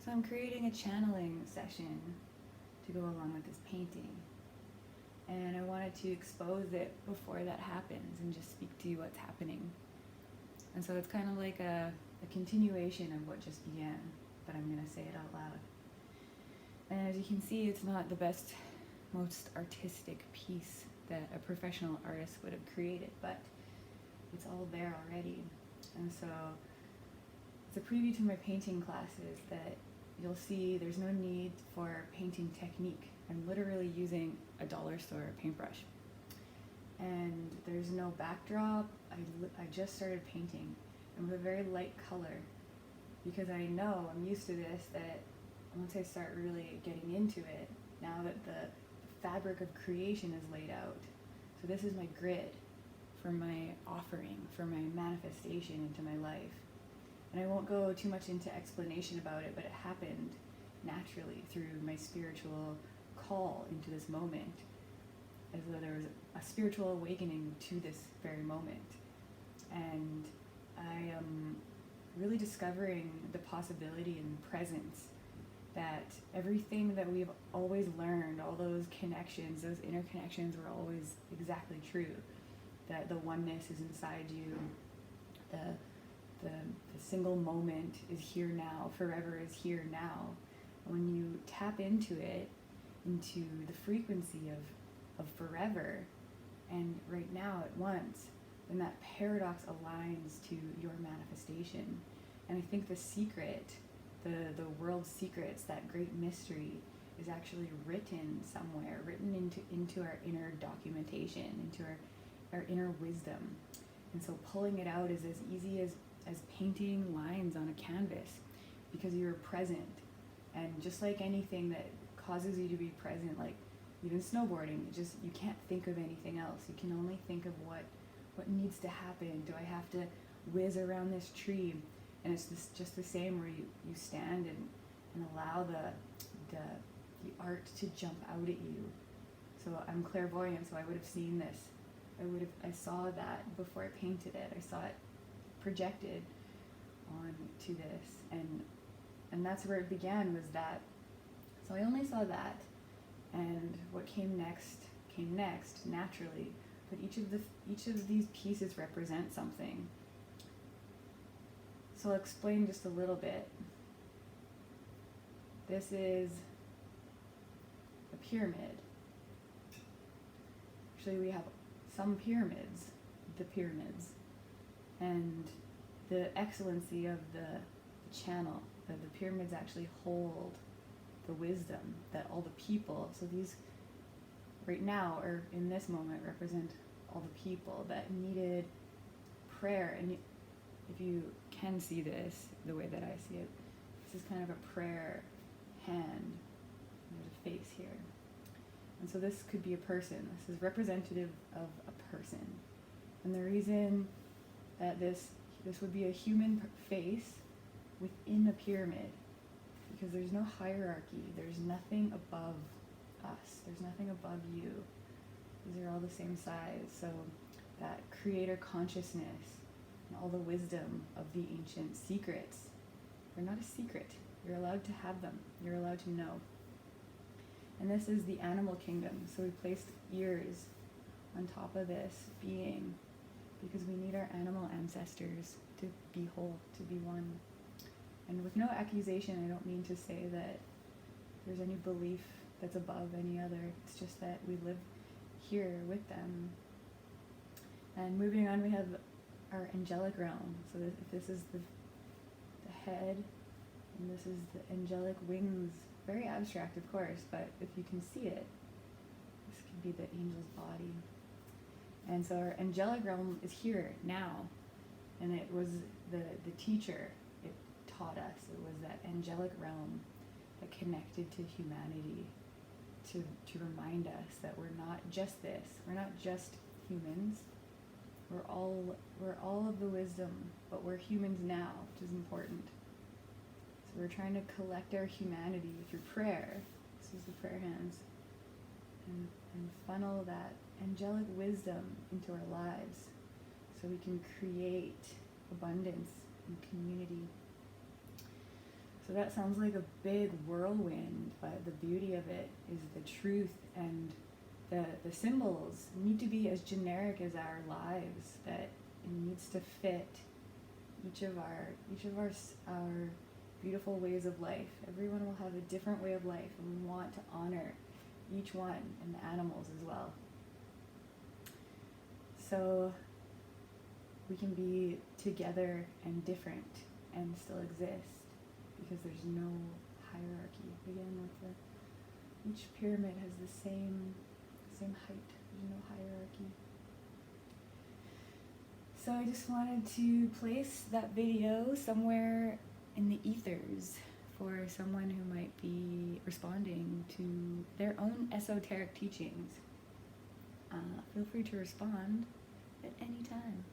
So I'm creating a channeling session to go along with this painting. And I wanted to expose it before that happens and just speak to you what's happening. And so it's kind of like a continuation of what just began, but I'm going to say it out loud. And as you can see, it's not the best, most artistic piece that a professional artist would have created, but it's all there already. And so it's a preview to my painting classes that you'll see there's no need for painting technique. I'm literally using a dollar store paintbrush. And there's no backdrop. I just started painting, and with a very light color, because I know, I'm used to this, that once I start really getting into it, now that the fabric of creation is laid out, so this is my grid for my offering, for my manifestation into my life. And I won't go too much into explanation about it, but it happened naturally through my spiritual call into this moment, as though there was a spiritual awakening to this very moment. And I am really discovering the possibility and presence that everything that we've always learned, all those connections, those interconnections were always exactly true. That the oneness is inside you, the single moment is here now, forever is here now. When you tap into it, into the frequency of forever and right now at once, then that paradox aligns to your manifestation. And I think the secret, the world's secrets, that great mystery, is actually written somewhere, written into our inner documentation, into our inner wisdom. And so pulling it out is as easy as painting lines on a canvas, because you're present. And just like anything that causes you to be present, like even snowboarding, you can't think of anything else. You can only think of what needs to happen. Do I have to whiz around this tree? And it's just the same, where you stand and allow the art to jump out at you. So I'm clairvoyant, so I would have seen this. I saw that before I painted it. I saw it projected onto this, and that's where it began, was that. So I only saw that, and what came next naturally. But each of these pieces represent something. So I'll explain just a little bit. This is a pyramid. Actually, we have some pyramids, the pyramids, and the excellency of the channel, that the pyramids actually hold the wisdom that all the people, so these right now, or in this moment, represent all the people that needed prayer. And if you can see this the way that I see it, this is kind of a prayer hand. There's a face here. And so this could be a person. This is representative of a person. And the reason that this would be a human face within a pyramid, because there's no hierarchy. There's nothing above us. There's nothing above you. These are all the same size. So that creator consciousness and all the wisdom of the ancient secrets, they're not a secret. You're allowed to have them. You're allowed to know. And this is the animal kingdom. So we placed ears on top of this being, because we need our animal ancestors to be whole, to be one. And with no accusation, I don't mean to say that there's any belief that's above any other. It's just that we live here with them. And moving on, we have our angelic realm. So this is the head, and this is the angelic wings. Very abstract, of course, but if you can see it, this could be the angel's body. And so our angelic realm is here now, and it was the teacher. It taught us. It was that angelic realm that connected to humanity, to remind us that we're not just this. We're not just humans. We're all of the wisdom, but we're humans now, which is important. So we're trying to collect our humanity through prayer. This is the prayer hands. And funnel that angelic wisdom into our lives so we can create abundance and community. So that sounds like a big whirlwind, but the beauty of it is the truth, and the symbols need to be as generic as our lives, that it needs to fit each of our beautiful ways of life. Everyone will have a different way of life, and we want to honor each one, and the animals as well. So we can be together and different and still exist, because there's no hierarchy. Again, with each pyramid has the same height. There's no hierarchy. So I just wanted to place that video somewhere in the ethers for someone who might be responding to their own esoteric teachings. Feel free to respond at any time.